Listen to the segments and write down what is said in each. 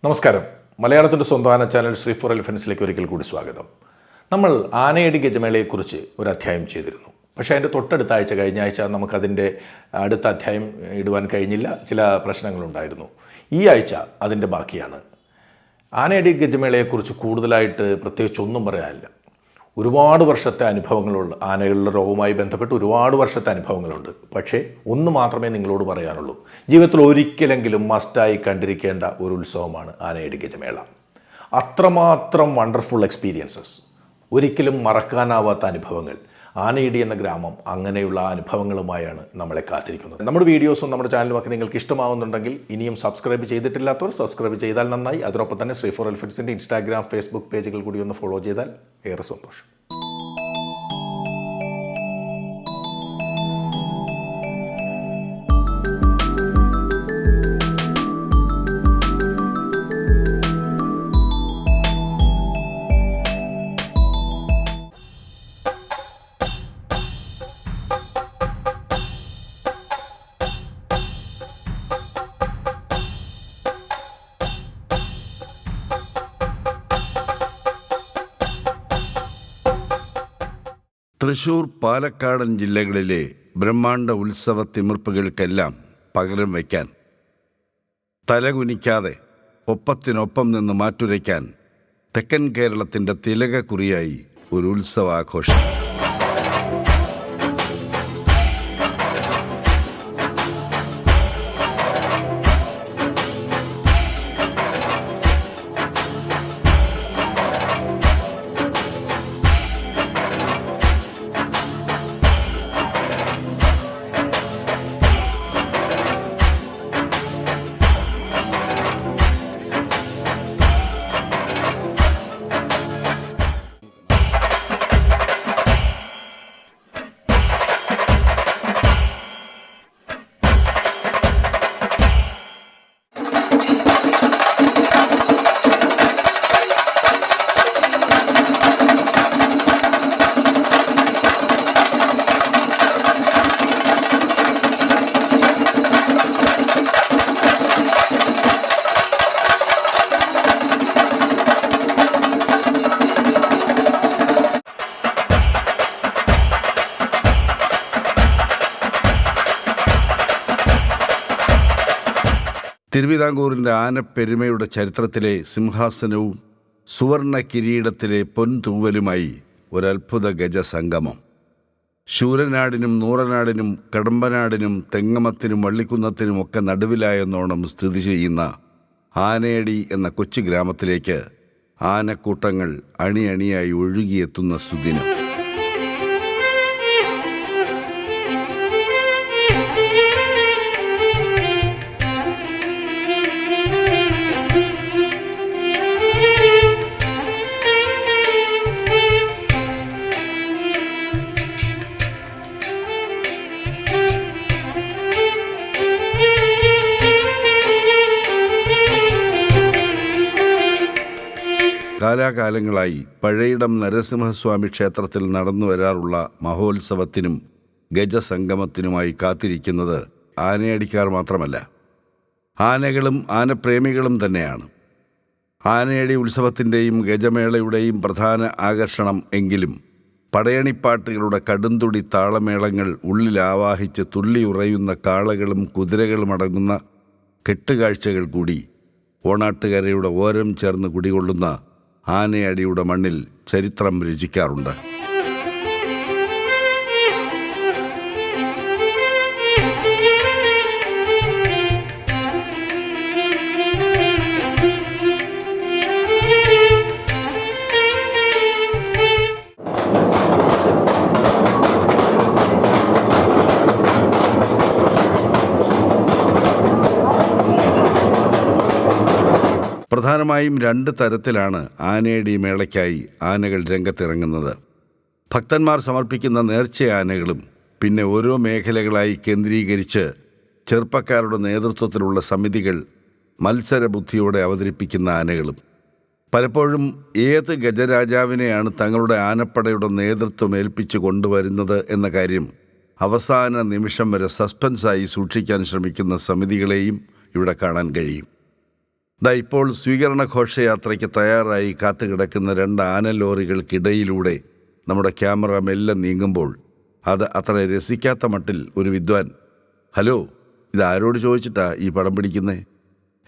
നമസ്കാരം. മലയാളത്തിൻ്റെ സ്വന്തം ചാനൽ ശ്രീ ഫോർ എലിഫൻസിലേക്ക് ഒരിക്കൽ കൂടി സ്വാഗതം. നമ്മൾ ആനയടി ഗജമേളയെക്കുറിച്ച് ഒരു അധ്യായം ചെയ്തിരുന്നു. പക്ഷേ അതിൻ്റെ തൊട്ടടുത്ത ആഴ്ച കഴിഞ്ഞ ആഴ്ച നമുക്കതിൻ്റെ അടുത്ത അധ്യായം ഇടുവാൻ കഴിഞ്ഞില്ല. ചില പ്രശ്നങ്ങളുണ്ടായിരുന്നു. ഈ ആഴ്ച അതിൻ്റെ ബാക്കിയാണ്. ആനയടി ഗജമേളയെക്കുറിച്ച് കൂടുതലായിട്ട് പ്രത്യേകിച്ച് ഒന്നും പറയാനില്ല. ഒരുപാട് വർഷത്തെ അനുഭവങ്ങളുള്ള ആനകളുടെ രോഗവുമായി ബന്ധപ്പെട്ട് ഒരുപാട് വർഷത്തെ അനുഭവങ്ങളുണ്ട്. പക്ഷേ ഒന്ന് മാത്രമേ നിങ്ങളോട് പറയാനുള്ളൂ. ജീവിതത്തിൽ ഒരിക്കലെങ്കിലും മസ്റ്റായി കണ്ടിരിക്കേണ്ട ഒരു ഉത്സവമാണ് ആനയടി ഗജമേള. അത്രമാത്രം വണ്ടർഫുൾ എക്സ്പീരിയൻസസ്, ഒരിക്കലും മറക്കാനാവാത്ത അനുഭവങ്ങൾ. ആനയടി എന്ന ഗ്രാമം അങ്ങനെയുള്ള അനുഭവങ്ങളുമായാണ് നമ്മളെ കാത്തിരിക്കുന്നത്. നമ്മുടെ വീഡിയോസും നമ്മുടെ ചാനലുമൊക്കെ നിങ്ങൾക്ക് ഇഷ്ടമാവുന്നുണ്ടെങ്കിൽ ഇനിയും സബ്സ്ക്രൈബ് ചെയ്തിട്ടില്ലാത്തവർ സബ്സ്ക്രൈബ് ചെയ്താൽ നന്നായി. അതിനൊപ്പം തന്നെ ശ്രീ ഫോർ എലിഫൻസിൻ്റെ ഇൻസ്റ്റാഗ്രാം, ഫേസ്ബുക്ക് പേജുകൾ കൂടി ഒന്ന് ഫോളോ ചെയ്താൽ ഏറെ സന്തോഷം. തൃശൂർ, പാലക്കാടൻ ജില്ലകളിലെ ബ്രഹ്മാണ്ഡ ഉത്സവ തിമിർപ്പുകൾക്കെല്ലാം പകരം വയ്ക്കാൻ, തലകുനിക്കാതെ ഒപ്പത്തിനൊപ്പം നിന്ന് മാറ്റുരയ്ക്കാൻ തെക്കൻ കേരളത്തിൻ്റെ തിലകക്കുറിയായി ഒരു ഉത്സവാഘോഷം. തിരുവിതാംകൂറിൻ്റെ ആനപ്പെരുമയുടെ ചരിത്രത്തിലെ സിംഹാസനവും സുവർണ കിരീടത്തിലെ പൊൻതൂവലുമായി ഒരത്ഭുത ഗജസംഗമം. ശൂരനാടിനും നൂറനാടിനും കടമ്പനാടിനും തെങ്ങമത്തിനും വള്ളിക്കുന്നത്തിനുമൊക്കെ നടുവിലായെന്നോണം സ്ഥിതി ചെയ്യുന്ന ആനയടി എന്ന കൊച്ചു ഗ്രാമത്തിലേക്ക് ആനക്കൂട്ടങ്ങൾ അണിയണിയായി ഒഴുകിയെത്തുന്ന സുദിനം. കാലാകാലങ്ങളായി പഴയിടം നരസിംഹസ്വാമി ക്ഷേത്രത്തിൽ നടന്നു വരാറുള്ള മഹോത്സവത്തിനും ഗജസംഗമത്തിനുമായി കാത്തിരിക്കുന്നത് ആനയടിക്കാർ മാത്രമല്ല, ആനകളും ആനപ്രേമികളും തന്നെയാണ്. ആനയടി ഉത്സവത്തിൻ്റെയും ഗജമേളയുടെയും പ്രധാന ആകർഷണം എങ്കിലും പടയണിപ്പാട്ടുകളുടെ കടുംതുടി താളമേളങ്ങൾ ഉള്ളിലാവാഹിച്ച് തുള്ളിയുറയുന്ന കാളകളും കുതിരകളും അടങ്ങുന്ന കെട്ടുകാഴ്ചകൾ കൂടി ഓണാട്ടുകരയുടെ ഓരം ചേർന്ന് കുടികൊള്ളുന്ന ആനയടിയുടെ മണ്ണിൽ ചരിത്രം രചിക്കാറുണ്ട്. പ്രധാനമായും രണ്ട് തരത്തിലാണ് ആനയടി മേളയ്ക്കായി ആനകൾ രംഗത്തിറങ്ങുന്നത്. ഭക്തന്മാർ സമർപ്പിക്കുന്ന നേർച്ചയാനകളും പിന്നെ ഓരോ മേഖലകളായി കേന്ദ്രീകരിച്ച് ചെറുപ്പക്കാരുടെ നേതൃത്വത്തിലുള്ള സമിതികൾ മത്സരബുദ്ധിയോടെ അവതരിപ്പിക്കുന്ന ആനകളും. പലപ്പോഴും ഏത് ഗജരാജാവിനെയാണ് തങ്ങളുടെ ആനപ്പടയുടെ നേതൃത്വം ഏൽപ്പിച്ചു കൊണ്ടുവരുന്നത് എന്ന കാര്യം അവസാന നിമിഷം വരെ സസ്പെൻസായി സൂക്ഷിക്കാൻ ശ്രമിക്കുന്ന സമിതികളെയും ഇവിടെ കാണാൻ കഴിയും. ഇപ്പോൾ സ്വീകരണ ഘോഷയാത്രയ്ക്ക് തയ്യാറായി കാത്തുകിടക്കുന്ന 2 ആന ലോറികൾക്കിടയിലൂടെ നമ്മുടെ ക്യാമറ മെല്ലെ നീങ്ങുമ്പോൾ അത് അത്ര രസിക്കാത്ത മട്ടിൽ ഒരു വിദ്വാൻ, ഹലോ, ഇതാരോട് ചോദിച്ചിട്ടാ ഈ പടം പിടിക്കുന്നേ?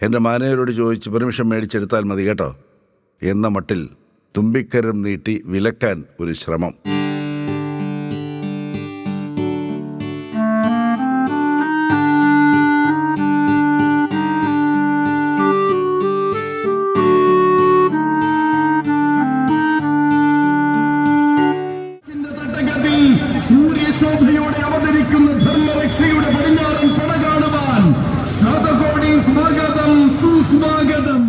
എൻ്റെ മാനേജരോട് ചോദിച്ച് പെർമിഷൻ മേടിച്ചെടുത്താൽ മതി കേട്ടോ എന്ന മട്ടിൽ തുമ്പിക്കരം നീട്ടി വിലക്കാൻ ഒരു ശ്രമം. സൂര്യശോഭയോടെ അവതരിക്കുന്ന ധർമ്മരക്ഷയുടെ പടിഞ്ഞാറൻ പട കാണുവാൻ ശതകോടി സ്വാഗതം, സുസ്വാഗതം.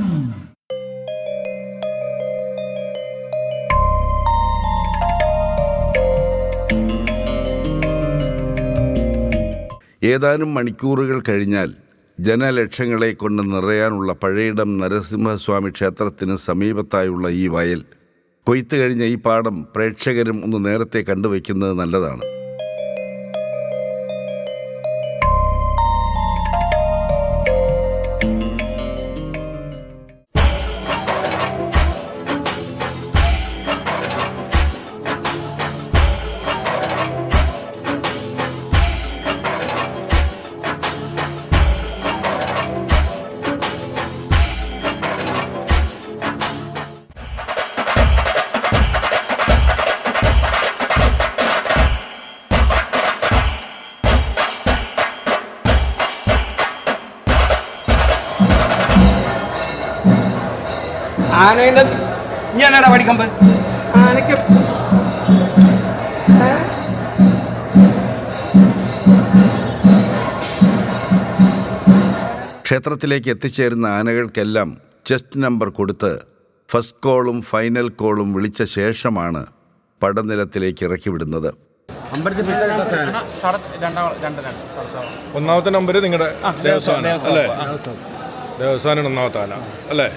ഏതാനും മണിക്കൂറുകൾ കഴിഞ്ഞാൽ ജനലക്ഷങ്ങളെ കൊണ്ട് നിറയാനുള്ള പഴയിടം നരസിംഹസ്വാമി ക്ഷേത്രത്തിന് സമീപത്തായുള്ള ഈ വയൽ, കൊയ്ത്ത് കഴിഞ്ഞ ഈ പാടം പ്രേക്ഷകരും ഒന്ന് നേരത്തെ കണ്ടുവയ്ക്കുന്നത് നല്ലതാണ്. ആനയുടെ ഞാനാടാ പഠിക്കമ്പ് ആനയ്ക്ക് ക്ഷേത്രത്തിലേക്ക് എത്തിച്ചേരുന്ന ആനകൾക്കെല്ലാം ചെസ്റ്റ് നമ്പർ കൊടുത്ത് ഫസ്റ്റ് കോളും ഫൈനൽ കോളും വിളിച്ച ശേഷമാണ് പടനിലത്തിലേക്ക് ഇറക്കി വിടുന്നത്. ഒന്നാമത്തെ നമ്പർ നിങ്ങളുടെ ദേവസ്വം അല്ലേ? ദേവസ്വമാണ് ഒന്നാമത്തെ ആന അല്ലേ?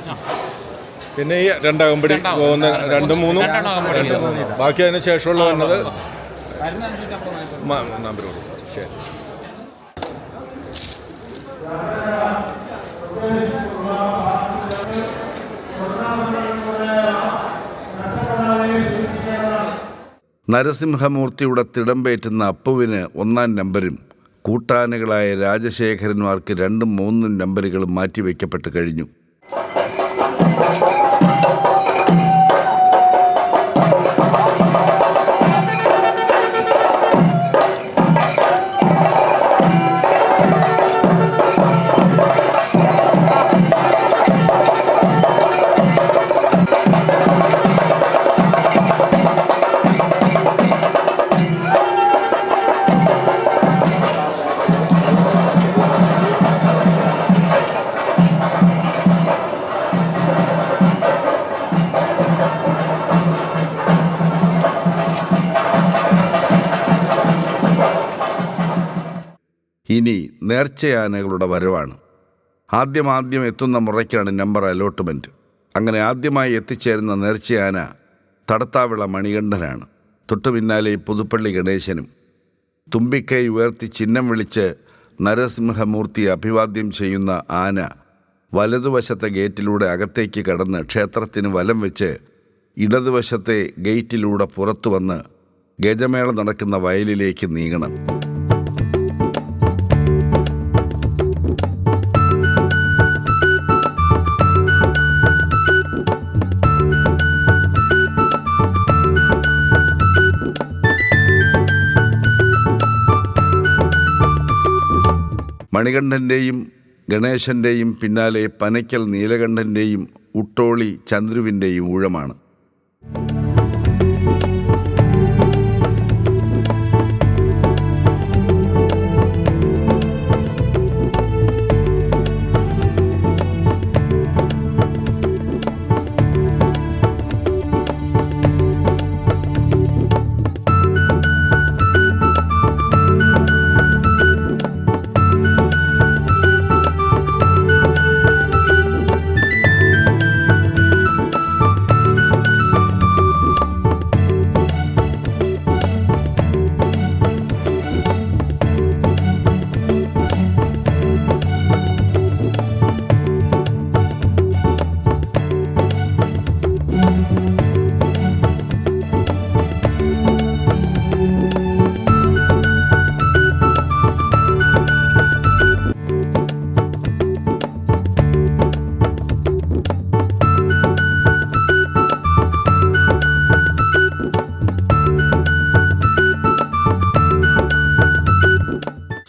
പിന്നെ ഈ രണ്ടകമ്പടി പോകുന്ന 2, 3 ബാക്കി അതിന് ശേഷമുള്ള വന്നത് നമ്പർ കൊടുക്കും. ശരി. നരസിംഹമൂർത്തിയുടെ തിടമ്പേറ്റുന്ന അപ്പുവിന് 1-ാം നമ്പരും കൂട്ടാനകളായ രാജശേഖരന്മാർക്ക് 2, 3 നമ്പറുകളും മാറ്റിവെക്കപ്പെട്ട് കഴിഞ്ഞു. ഇനി നേർച്ചയാനകളുടെ വരവാണ്. ആദ്യം എത്തുന്ന മുറയ്ക്കാണ് നമ്പർ അലോട്ട്മെൻറ്റ്. അങ്ങനെ ആദ്യമായി എത്തിച്ചേരുന്ന നേർച്ചയാന തടത്താവിള മണികണ്ഠനാണ്. തൊട്ടു പിന്നാലെ പുതുപ്പള്ളി ഗണേശനും. തുമ്പിക്കൈ ഉയർത്തി ചിഹ്നം വിളിച്ച് നരസിംഹമൂർത്തിയെ അഭിവാദ്യം ചെയ്യുന്ന ആന വലതുവശത്തെ ഗേറ്റിലൂടെ അകത്തേക്ക് കടന്ന് ക്ഷേത്രത്തിന് വലം വെച്ച് ഇടതുവശത്തെ ഗേറ്റിലൂടെ പുറത്തു വന്ന് ഗജമേള നടക്കുന്ന വയലിലേക്ക് നീങ്ങണം. മണികണ്ഠൻ്റെയും ഗണേശൻ്റെയും പിന്നാലെ പനയ്ക്കൽ നീലകണ്ഠൻ്റെയും ഉട്ടോളി ചന്ദ്രുവിൻ്റെയും ഊഴമാണ്.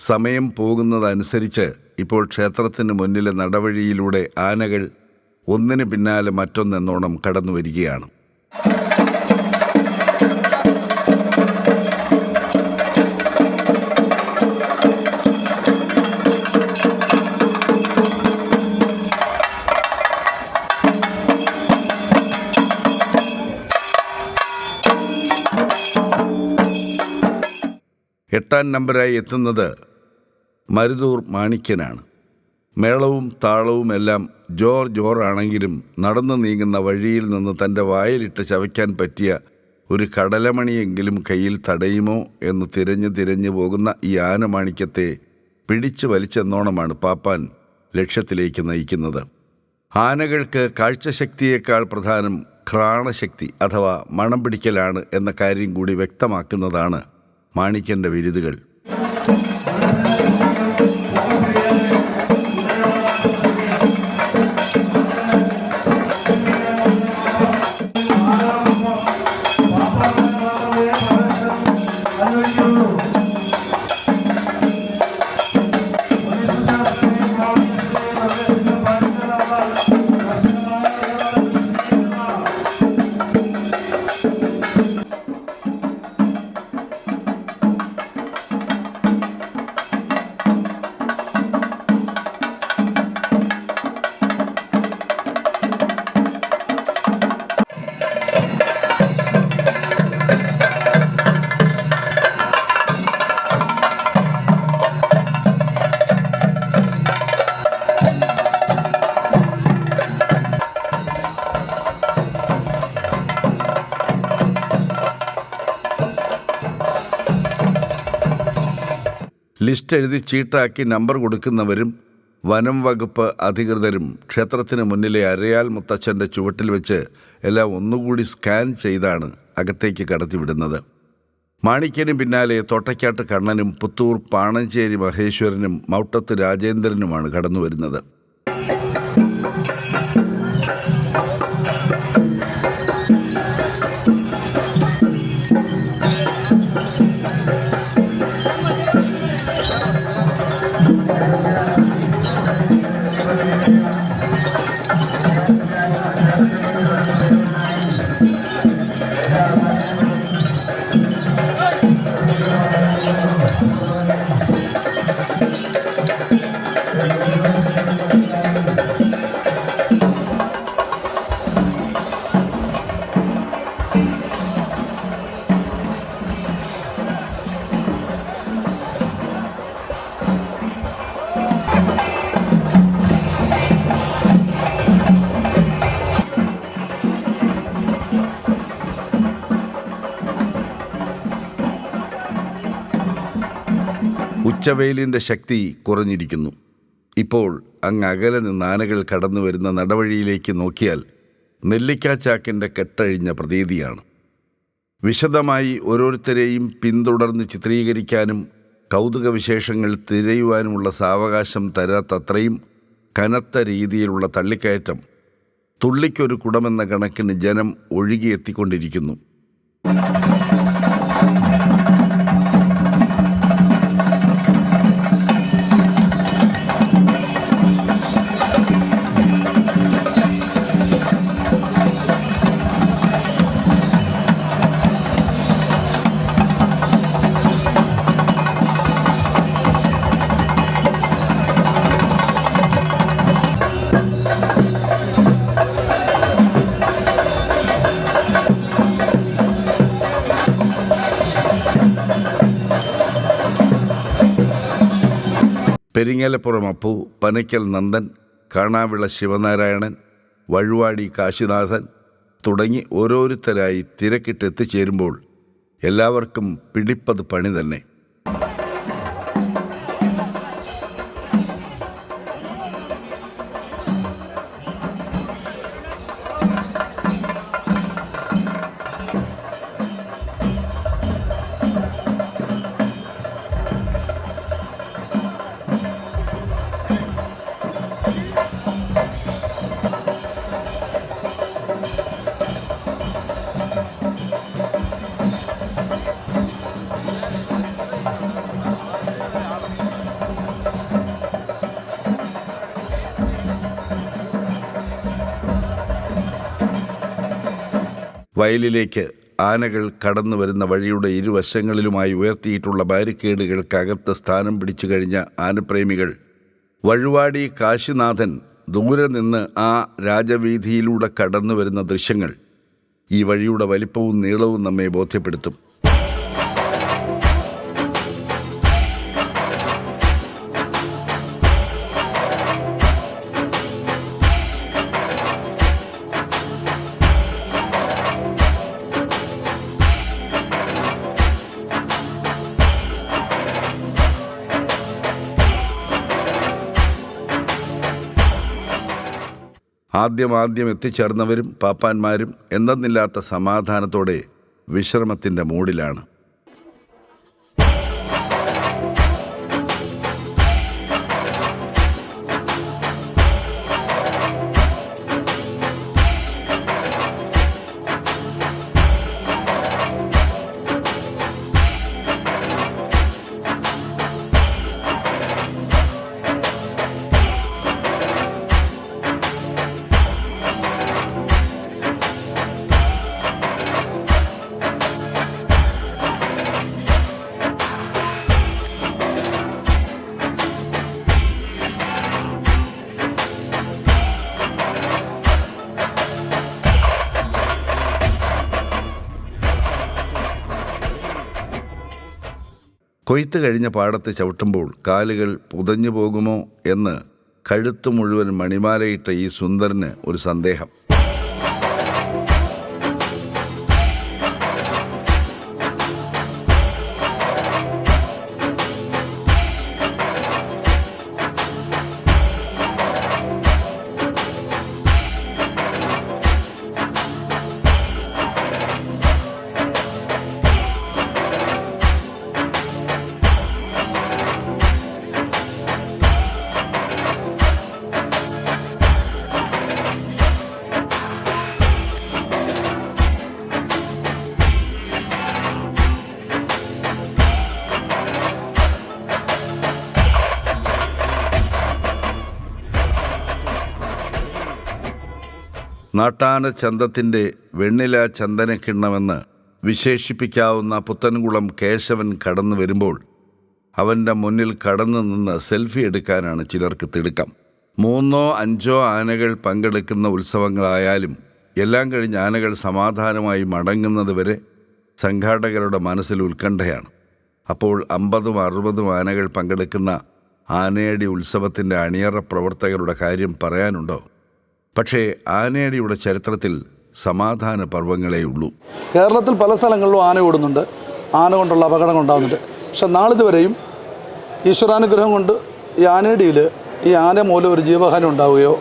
സമയം പോകുന്നതനുസരിച്ച് ഇപ്പോൾ ക്ഷേത്രത്തിന് മുന്നിലെ നടവഴിയിലൂടെ ആനകൾ ഒന്നിന് പിന്നാലെ മറ്റൊന്നെന്നോണം കടന്നു വരികയാണ്. എട്ടാം നമ്പരായി എത്തുന്നത് മരുതൂർ മാണിക്യനാണ്. മേളവും താളവും എല്ലാം ജോറാണെങ്കിലും നടന്നു നീങ്ങുന്ന വഴിയിൽ നിന്ന് തൻ്റെ വായിലിട്ട് ചവയ്ക്കാൻ പറ്റിയ ഒരു കടലമണിയെങ്കിലും കയ്യിൽ തടയുമോ എന്ന് തിരഞ്ഞു പോകുന്ന ഈ ആനമാണിക്യത്തെ പിടിച്ചു വലിച്ചെന്നോണമാണ് പാപ്പാൻ ലക്ഷ്യത്തിലേക്ക് നയിക്കുന്നത്. ആനകൾക്ക് കാഴ്ചശക്തിയേക്കാൾ പ്രധാനം ഘ്രാണശക്തി അഥവാ മണം പിടിക്കലാണ് എന്ന കാര്യം കൂടി വ്യക്തമാക്കുന്നതാണ് മാണിക്യൻ്റെ വിരുതുകൾ. ലിസ്റ്റ് എഴുതി ചീട്ടാക്കി നമ്പർ കൊടുക്കുന്നവരും വനം വകുപ്പ് അധികൃതരും ക്ഷേത്രത്തിന് മുന്നിലെ അരയാൽ മുത്തച്ഛൻ്റെ ചുവട്ടിൽ വെച്ച് എല്ലാം ഒന്നുകൂടി സ്കാൻ ചെയ്താണ് അകത്തേക്ക് കടത്തിവിടുന്നത്. മാണിക്യന് പിന്നാലെ തോട്ടയ്ക്കാട്ട് കണ്ണനും പുത്തൂർ പാണഞ്ചേരി മഹേശ്വരനും മൗട്ടത്ത് രാജേന്ദ്രനുമാണ് കടന്നു വരുന്നത്. ഉച്ചവെയിലിൻ്റെ ശക്തി കുറഞ്ഞിരിക്കുന്നു. ഇപ്പോൾ അങ്ങ് അകലെ നിന്ന് ആനകൾ കടന്നു വരുന്ന നടവഴിയിലേക്ക് നോക്കിയാൽ നെല്ലിക്കാച്ചാക്കിൻ്റെ കെട്ടഴിഞ്ഞ പ്രതീതിയാണ്. വിശദമായി ഓരോരുത്തരെയും പിന്തുടർന്ന് ചിത്രീകരിക്കാനും കൗതുക വിശേഷങ്ങൾ തിരയുവാനുമുള്ള സാവകാശം തരാത്തത്രയും കനത്ത രീതിയിലുള്ള തള്ളിക്കയറ്റം. തുള്ളിക്കൊരു കുടമെന്ന കണക്കിന് ജനം ഒഴുകിയെത്തിക്കൊണ്ടിരിക്കുന്നു. പെരിങ്ങലപ്പുറം അപ്പു, പനയ്ക്കൽ നന്ദൻ, കാണാവിള ശിവനാരായണൻ, വഴുവാടി കാശിനാഥൻ തുടങ്ങി ഓരോരുത്തരായി തിരക്കിട്ടെത്തിച്ചേരുമ്പോൾ എല്ലാവർക്കും പിടിപ്പത് പണി തന്നെ. വയലിലേക്ക് ആനകൾ കടന്നു വരുന്ന വഴിയുടെ ഇരുവശങ്ങളിലുമായി ഉയർത്തിയിട്ടുള്ള ബാരിക്കേഡുകൾക്കകത്ത് സ്ഥാനം പിടിച്ചു കഴിഞ്ഞ ആനപ്രേമികൾ വഴുവാടി കാശിനാഥൻ ദൂരെ നിന്ന് ആ രാജവീഥിയിലൂടെ കടന്നു വരുന്ന ദൃശ്യങ്ങൾ ഈ വഴിയുടെ വലിപ്പവും നീളവും നമ്മെ ബോധ്യപ്പെടുത്തും. ആദ്യം എത്തിച്ചേർന്നവരും പാപ്പാന്മാരും എന്തെന്നില്ലാത്ത സമാധാനത്തോടെ വിശ്രമത്തിൻ്റെ മൂഡിലാണ്. കൊയ്ത്ത് കഴിഞ്ഞ പാടത്ത് ചവിട്ടുമ്പോൾ കാലുകൾ പുതഞ്ഞു പോകുമോ എന്ന് കഴുത്തു മുഴുവൻ മണിമാലയിട്ട ഈ സുന്ദരന് ഒരു സന്ദേഹം. നാട്ടാന ചന്തത്തിൻ്റെ വെണ്ണില ചന്ദനക്കിണ്ണമെന്ന് വിശേഷിപ്പിക്കാവുന്ന പുത്തൻകുളം കേശവൻ കടന്നു വരുമ്പോൾ അവൻ്റെ മുന്നിൽ കടന്നു നിന്ന് സെൽഫി എടുക്കാനാണ് ചിലർക്ക് തിടുക്കം. 3 or 5 ആനകൾ പങ്കെടുക്കുന്ന ഉത്സവങ്ങളായാലും എല്ലാം കഴിഞ്ഞ് ആനകൾ സമാധാനമായി മടങ്ങുന്നത് വരെ സംഘാടകരുടെ മനസ്സിൽ ഉത്കണ്ഠയാണ്. അപ്പോൾ 50-60 ആനകൾ പങ്കെടുക്കുന്ന ആനയടി ഉത്സവത്തിൻ്റെ അണിയറ പ്രവർത്തകരുടെ കാര്യം പറയാനുണ്ടോ? പക്ഷേ ആനയടിയുടെ ചരിത്രത്തിൽ സമാധാന പർവ്വങ്ങളേ ഉള്ളൂ. കേരളത്തിൽ പല സ്ഥലങ്ങളിലും ആന ഓടുന്നുണ്ട്, ആന കൊണ്ടുള്ള അപകടങ്ങൾ ഉണ്ടാകുന്നുണ്ട്. പക്ഷെ നാളിതുവരെയും ഈശ്വരാനുഗ്രഹം കൊണ്ട് ഈ ആനയടിയിൽ ഈ ആന മൂലം ഒരു ജീവഹാനി ഉണ്ടാവുകയോ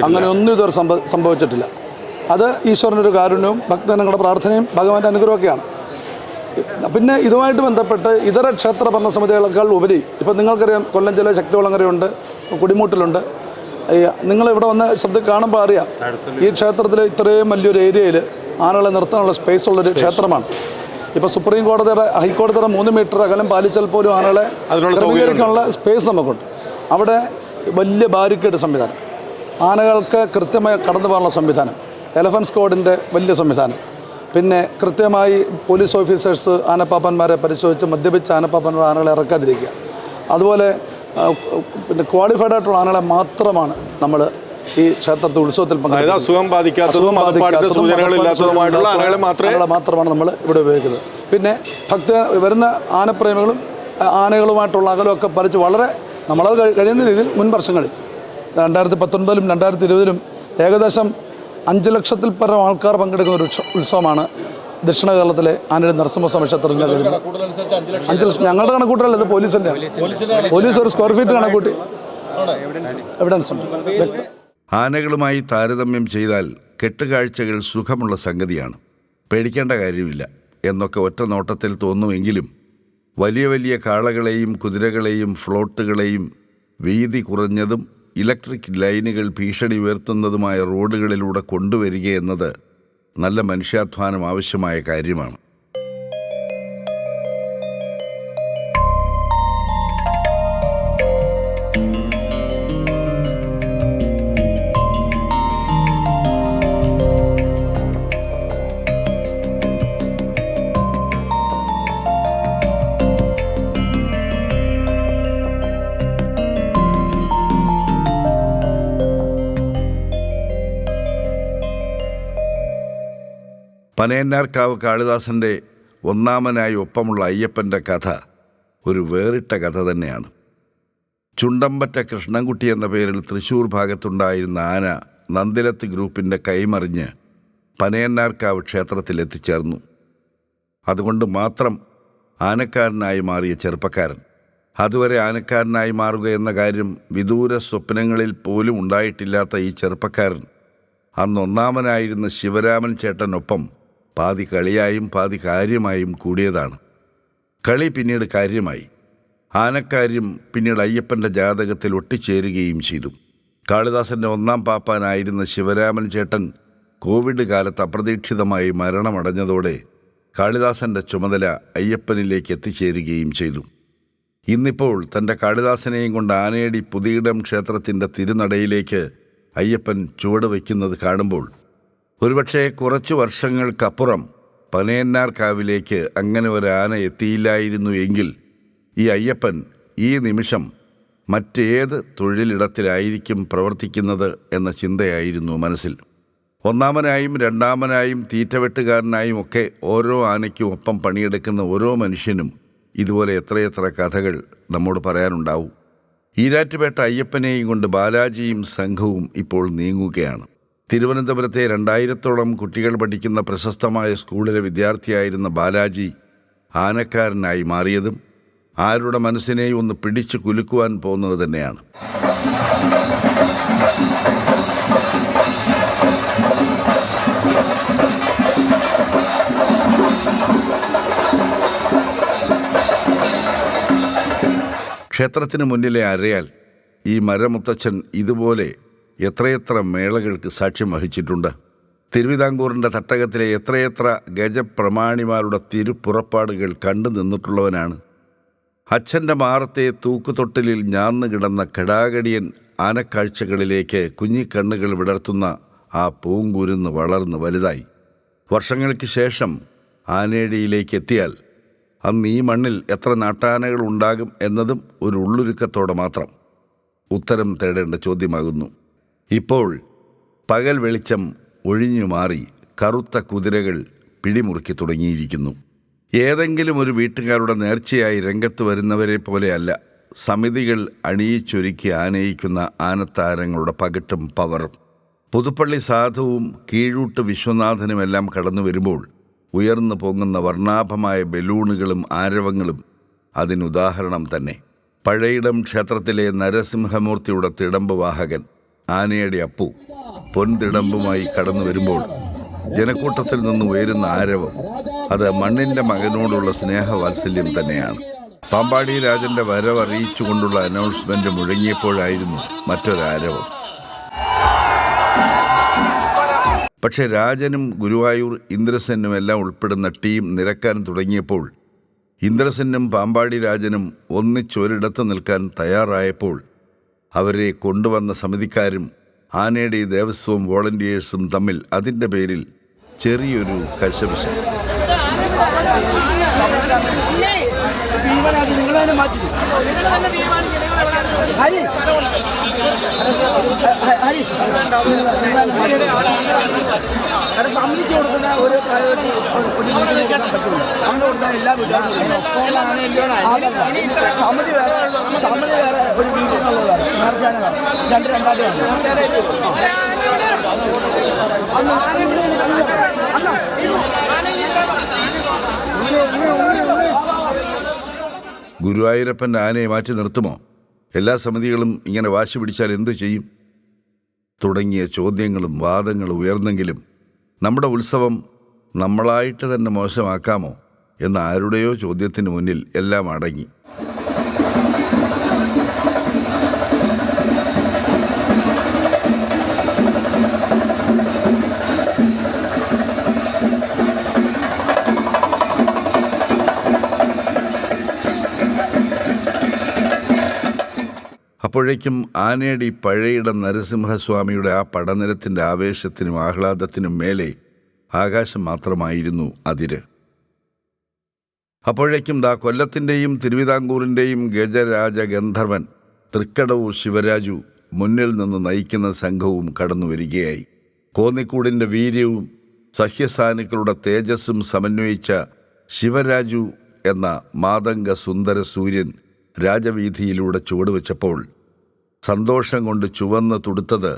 അങ്ങനെ ഒന്നും ഇതുവരെ സംഭവിച്ചിട്ടില്ല. അത് ഈശ്വരൻ്റെ ഒരു കാരുണ്യവും ഭക്തജനങ്ങളുടെ പ്രാർത്ഥനയും ഭഗവാന്റെ അനുഗ്രഹമൊക്കെയാണ്. പിന്നെ ഇതുമായിട്ട് ബന്ധപ്പെട്ട് ഇതര ക്ഷേത്ര ഭരണസമിതികളെക്കാൾ ഉപരി ഇപ്പം നിങ്ങൾക്കറിയാം, കൊല്ലം ജില്ല ശക്തികുളങ്ങരയുണ്ട്, കുടിമൂട്ടിലുണ്ട്. നിങ്ങളിവിടെ വന്ന് കാണുമ്പോൾ അറിയാം, ഈ ക്ഷേത്രത്തിൽ ഇത്രയും വലിയൊരു ഏരിയയിൽ ആനകളെ നിർത്താനുള്ള സ്പേസ് ഉള്ളൊരു ക്ഷേത്രമാണ്. ഇപ്പോൾ സുപ്രീം കോടതിയുടെ ഹൈക്കോടതിയുടെ 3 മീറ്റർ അകലം പാലിച്ചാൽ പോലും ആനകളെ ക്രമീകരിക്കാനുള്ള സ്പേസ് നമുക്കുണ്ട്. അവിടെ വലിയ ബാരിക്കേഡ് സംവിധാനം, ആനകൾക്ക് കൃത്യമായി കടന്നു പോകാനുള്ള സംവിധാനം, എലഫൻറ്റ് സ്ക്വാഡിൻ്റെ വലിയ സംവിധാനം, പിന്നെ കൃത്യമായി പോലീസ് ഓഫീസേഴ്സ് ആനപ്പാപ്പന്മാരെ പരിശോധിച്ച് മദ്യപിച്ച ആനപ്പാപ്പന്മാർ ആനകളെ ഇറക്കാതിരിക്കുക. അതുപോലെ പിന്നെ ക്വാളിഫൈഡ് ആയിട്ടുള്ള ആനകളെ മാത്രമാണ് നമ്മൾ ഈ ക്ഷേത്രത്തിൽ ഉത്സവത്തിൽ മാത്രമാണ് നമ്മൾ ഇവിടെ ഉപയോഗിക്കുന്നത്. പിന്നെ വരുന്ന ആനപ്രേമികളും ആനകളുമായിട്ടുള്ള അകലമൊക്കെ പറിച്ച് വളരെ നമ്മളത് കഴിയുന്ന രീതിയിൽ മുൻ വർഷങ്ങളിൽ 2019-ലും 2020-ലും ഏകദേശം 5 ലക്ഷത്തിൽ പരം ആൾക്കാർ പങ്കെടുക്കുന്ന ഒരു ഉത്സവമാണ് ദക്ഷിണ കേരളത്തിലെ ആനയുടെ നരസിംഹസ്വാമി ക്ഷേത്രത്തിൽ വരുന്നത്. 5 ലക്ഷം ഞങ്ങളുടെ കണക്കൂട്ടലല്ല, ഇത് പോലീസിൻ്റെ. പോലീസ് ഒരു സ്ക്വയർ ഫീറ്റ് കണക്കൂട്ടി എവിഡൻസ് ഉണ്ട്. ആനകളുമായി താരതമ്യം ചെയ്താൽ കെട്ടുകാഴ്ചകൾ സുഖമുള്ള സംഗതിയാണ്, പേടിക്കേണ്ട കാര്യമില്ല എന്നൊക്കെ ഒറ്റ നോട്ടത്തിൽ തോന്നുമെങ്കിലും വലിയ വലിയ കാളകളെയും കുതിരകളെയും ഫ്ലോട്ടുകളെയും വീതി കുറഞ്ഞതും ഇലക്ട്രിക് ലൈനുകൾ ഭീഷണി ഉയർത്തുന്നതുമായ റോഡുകളിലൂടെ കൊണ്ടുവരികയെന്നത് നല്ല മനുഷ്യാധ്വാനം ആവശ്യമായ കാര്യമാണ്. പനയന്നാർക്കാവ് കാളിദാസൻ്റെ ഒന്നാമനായി ഒപ്പമുള്ള അയ്യപ്പൻ്റെ കഥ ഒരു വേറിട്ട കഥ തന്നെയാണ്. ചുണ്ടമ്പറ്റ കൃഷ്ണൻകുട്ടി എന്ന പേരിൽ തൃശ്ശൂർ ഭാഗത്തുണ്ടായിരുന്ന ആന നന്ദിലത്ത് ഗ്രൂപ്പിൻ്റെ കൈമറിഞ്ഞ് പനയന്നാർക്കാവ് ക്ഷേത്രത്തിൽ എത്തിച്ചേർന്നു. അതുകൊണ്ട് മാത്രം ആനക്കാരനായി മാറിയ ചെറുപ്പക്കാരൻ അതുവരെ ആനക്കാരനായി മാറുക എന്ന കാര്യം വിദൂര സ്വപ്നങ്ങളിൽ പോലും ഉണ്ടായിട്ടില്ലാത്ത ഈ ചെറുപ്പക്കാരൻ അന്ന് ഒന്നാമനായിരുന്ന ശിവരാമൻ ചേട്ടനൊപ്പം പാതി കളിയായും പാതി കാര്യമായും കൂടിയതാണ്. കളി പിന്നീട് കാര്യമായി. ആനക്കാര്യം പിന്നീട് അയ്യപ്പൻ്റെ ജാതകത്തിൽ ഒട്ടിച്ചേരുകയും ചെയ്തു. കാളിദാസൻ്റെ ഒന്നാം പാപ്പാനായിരുന്ന ശിവരാമൻ ചേട്ടൻ കോവിഡ് കാലത്ത് അപ്രതീക്ഷിതമായി മരണമടഞ്ഞതോടെ കാളിദാസൻ്റെ ചുമതല അയ്യപ്പനിലേക്ക് എത്തിച്ചേരുകയും ചെയ്തു. ഇന്നിപ്പോൾ തൻ്റെ കാളിദാസനെയും കൊണ്ട് ആനയടി പുതിയിടം ക്ഷേത്രത്തിൻ്റെ തിരുനടയിലേക്ക് അയ്യപ്പൻ ചുവട് വയ്ക്കുന്നത് കാണുമ്പോൾ ഒരുപക്ഷെ കുറച്ചു വർഷങ്ങൾക്കപ്പുറം പനയന്നാർക്കാവിലേക്ക് അങ്ങനെ ഒരു ആന എത്തിയില്ലായിരുന്നു എങ്കിൽ ഈ അയ്യപ്പൻ ഈ നിമിഷം മറ്റേത് തൊഴിലിടത്തിലായിരിക്കും പ്രവർത്തിക്കുന്നത് എന്ന ചിന്തയായിരുന്നു മനസ്സിൽ. ഒന്നാമനായും രണ്ടാമനായും തീറ്റവെട്ടുകാരനായും ഒക്കെ ഓരോ ആനയ്ക്കും ഒപ്പം പണിയെടുക്കുന്ന ഓരോ മനുഷ്യനും ഇതുപോലെ എത്രയെത്ര കഥകൾ നമ്മോട് പറയാനുണ്ടാവും. ഈരാറ്റുപേട്ട അയ്യപ്പനെയും കൊണ്ട് ബാലാജിയും സംഘവും ഇപ്പോൾ നീങ്ങുകയാണ്. തിരുവനന്തപുരത്തെ 2000-ഓളം കുട്ടികൾ പഠിക്കുന്ന പ്രശസ്തമായ സ്കൂളിലെ വിദ്യാർത്ഥിയായിരുന്ന ബാലാജി ആനക്കാരനായി മാറിയതും ആരുടെ മനസ്സിനെയും ഒന്ന് പിടിച്ചു കുലുക്കുവാൻ പോകുന്നത് തന്നെയാണ്. ക്ഷേത്രത്തിന് മുന്നിലെ അരയാൽ ഈ മരമുത്തച്ഛൻ ഇതുപോലെ എത്രയെത്ര മേളകൾക്ക് സാക്ഷ്യം വഹിച്ചിട്ടുണ്ട്. തിരുവിതാംകൂറിൻ്റെ തട്ടകത്തിലെ എത്രയെത്ര ഗജപ്രമാണിമാരുടെ തിരുപ്പുറപ്പാടുകൾ കണ്ടു നിന്നിട്ടുള്ളവനാണ്. അച്ഛൻ്റെ മാറത്തെ തൂക്കുതൊട്ടിലിൽ ഞാന്നു കിടന്ന കടാകടിയൻ ആനക്കാഴ്ചകളിലേക്ക് കുഞ്ഞിക്കണ്ണുകൾ വിടർത്തുന്ന ആ പൂങ്കുരുന്ന് വളർന്ന് വലുതായി. വർഷങ്ങൾക്ക് ശേഷം ആനയടിയിലേക്ക് എത്തിയാൽ അന്ന് ഈ മണ്ണിൽ എത്ര നാട്ടാനകൾ ഉണ്ടാകും എന്നതും ഒരു ഉള്ളൊരുക്കത്തോടെ മാത്രം ഉത്തരം തേടേണ്ട ചോദ്യമാകുന്നു. ഇപ്പോൾ പകൽ വെളിച്ചം ഒഴിഞ്ഞു മാറി കറുത്ത കുതിരകൾ പിടിമുറുക്കി തുടങ്ങിയിരിക്കുന്നു. ഏതെങ്കിലും ഒരു വീട്ടുകാരുടെ നേർച്ചയായി രംഗത്ത് വരുന്നവരെ പോലെയല്ല സമിതികൾ അണിയിച്ചൊരുക്കി ആനയിക്കുന്ന ആനത്താരങ്ങളുടെ പകിട്ടും പവറും. പുതുപ്പള്ളി സാധുവും കീഴൂട്ട് വിശ്വനാഥനുമെല്ലാം കടന്നു വരുമ്പോൾ ഉയർന്നു പൊങ്ങുന്ന വർണ്ണാഭമായ ബലൂണുകളും ആരവങ്ങളും അതിനുദാഹരണം തന്നെ. പഴയിടം ക്ഷേത്രത്തിലെ നരസിംഹമൂർത്തിയുടെ തിടമ്പ് വാഹകൻ ആനയടി അപ്പു പൊൻതിടമ്പുമായി കടന്നു വരുമ്പോൾ ജനക്കൂട്ടത്തിൽ നിന്ന് ഉയരുന്ന ആരവം അത് മണ്ണിൻ്റെ മകനോടുള്ള സ്നേഹവാത്സല്യം തന്നെയാണ്. പാമ്പാടി രാജൻ്റെ വരവറിയിച്ചുകൊണ്ടുള്ള അനൗൺസ്മെൻ്റ് മുഴങ്ങിയപ്പോഴായിരുന്നു മറ്റൊരാരവം. പക്ഷേ രാജനും ഗുരുവായൂർ ഇന്ദ്രസെന്നും എല്ലാം ഉൾപ്പെടുന്ന ടീം നിരക്കാൻ തുടങ്ങിയപ്പോൾ ഇന്ദ്രസെന്നും പാമ്പാടി രാജനും ഒന്നിച്ചൊരിടത്ത് നിൽക്കാൻ തയ്യാറായപ്പോൾ അവരെ കൊണ്ടുവന്ന സമിതിക്കാരും ആനയുടെ ദേവസ്വം വോളണ്ടിയേഴ്സും തമ്മിൽ അതിൻ്റെ പേരിൽ ചെറിയൊരു കശപിശ. സമിതിക്ക് കൊടുക്കുന്ന ഒരു പ്രയോറിറ്റി കൊടുത്താൽ എല്ലാ സമിതി വേറെ ഒരു വീട്ടിലുള്ളതാണ് രണ്ടായിട്ട് ഗുരുവായൂരപ്പൻ്റെ ആനയെ മാറ്റി നിർത്തുമോ? എല്ലാ സമിതികളും ഇങ്ങനെ വാശി പിടിച്ചാൽ എന്തു ചെയ്യും? തുടങ്ങിയ ചോദ്യങ്ങളും വാദങ്ങളും ഉയർന്നെങ്കിലും നമ്മുടെ ഉത്സവം നമ്മളായിട്ട് തന്നെ മോശമാക്കാമോ എന്ന ആരുടെയോ ചോദ്യത്തിന് മുന്നിൽ എല്ലാം അടങ്ങി. അപ്പോഴേക്കും ആനയടി പഴയിടം നരസിംഹസ്വാമിയുടെ ആ പടനിരത്തിൻ്റെ ആവേശത്തിനും ആഹ്ലാദത്തിനും മേലെ ആകാശം മാത്രമായിരുന്നു അതിര്. അപ്പോഴേക്കും കൊല്ലത്തിൻ്റെയും തിരുവിതാംകൂറിൻ്റെയും ഗജരാജ ഗന്ധർവൻ തൃക്കടവൂർ ശിവരാജു മുന്നിൽ നിന്ന് നയിക്കുന്ന സംഘവും കടന്നു വരികയായി. കോന്നിക്കൂടിൻ്റെ വീര്യവും സഹ്യസാനുക്കളുടെ തേജസ്സും സമന്വയിച്ച ശിവരാജു എന്ന മാതംഗ സുന്ദര സൂര്യൻ രാജവീഥിയിലൂടെ ചുവടുവെച്ചപ്പോൾ സന്തോഷം കൊണ്ട് ചുവന്ന് തുടുത്തത്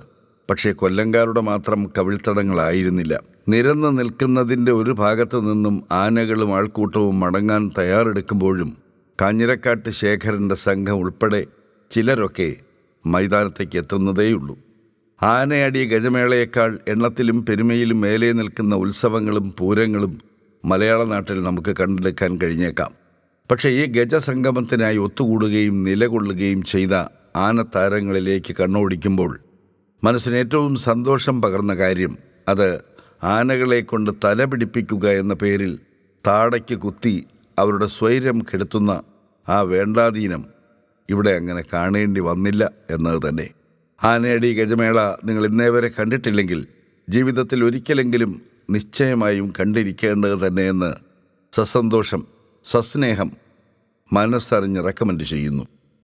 പക്ഷേ കൊല്ലങ്കാരുടെ മാത്രം കവിൾത്തടങ്ങളായിരുന്നില്ല. നിരന്ന് നിൽക്കുന്നതിൻ്റെ ഒരു ഭാഗത്തു നിന്നും ആനകളും ആൾക്കൂട്ടവും മടങ്ങാൻ തയ്യാറെടുക്കുമ്പോഴും കാഞ്ഞിരക്കാട്ട് ശേഖരൻ്റെ സംഘം ഉൾപ്പെടെ ചിലരൊക്കെ മൈതാനത്തേക്ക് എത്തുന്നതേയുള്ളൂ. ആനയടി ഗജമേളയേക്കാൾ എണ്ണത്തിലും പെരുമയിലും മേലെ നിൽക്കുന്ന ഉത്സവങ്ങളും പൂരങ്ങളും മലയാള നാട്ടിൽ നമുക്ക് കണ്ടെടുക്കാൻ കഴിഞ്ഞേക്കാം. പക്ഷേ ഈ ഗജസംഗമത്തിനായി ഒത്തുകൂടുകയും നിലകൊള്ളുകയും ചെയ്ത ആനത്താരങ്ങളിലേക്ക് കണ്ണോടിക്കുമ്പോൾ മനസ്സിന് ഏറ്റവും സന്തോഷം പകർന്ന കാര്യം അത് ആനകളെ കൊണ്ട് തല പിടിപ്പിക്കുക എന്ന പേരിൽ താടയ്ക്ക് കുത്തി അവരുടെ സ്വൈര്യം കെടുത്തുന്ന ആ വേണ്ടാധീനം ഇവിടെ അങ്ങനെ കാണേണ്ടി വന്നില്ല എന്നത് തന്നെ. ആനയടി ഗജമേള നിങ്ങൾ ഇന്നേ വരെ കണ്ടിട്ടില്ലെങ്കിൽ ജീവിതത്തിൽ ഒരിക്കലെങ്കിലും നിശ്ചയമായും കണ്ടിരിക്കേണ്ടത് തന്നെയെന്ന് സസന്തോഷം സസ്നേഹം മനസ്സറിഞ്ഞ് റെക്കമെൻഡ് ചെയ്യുന്നു.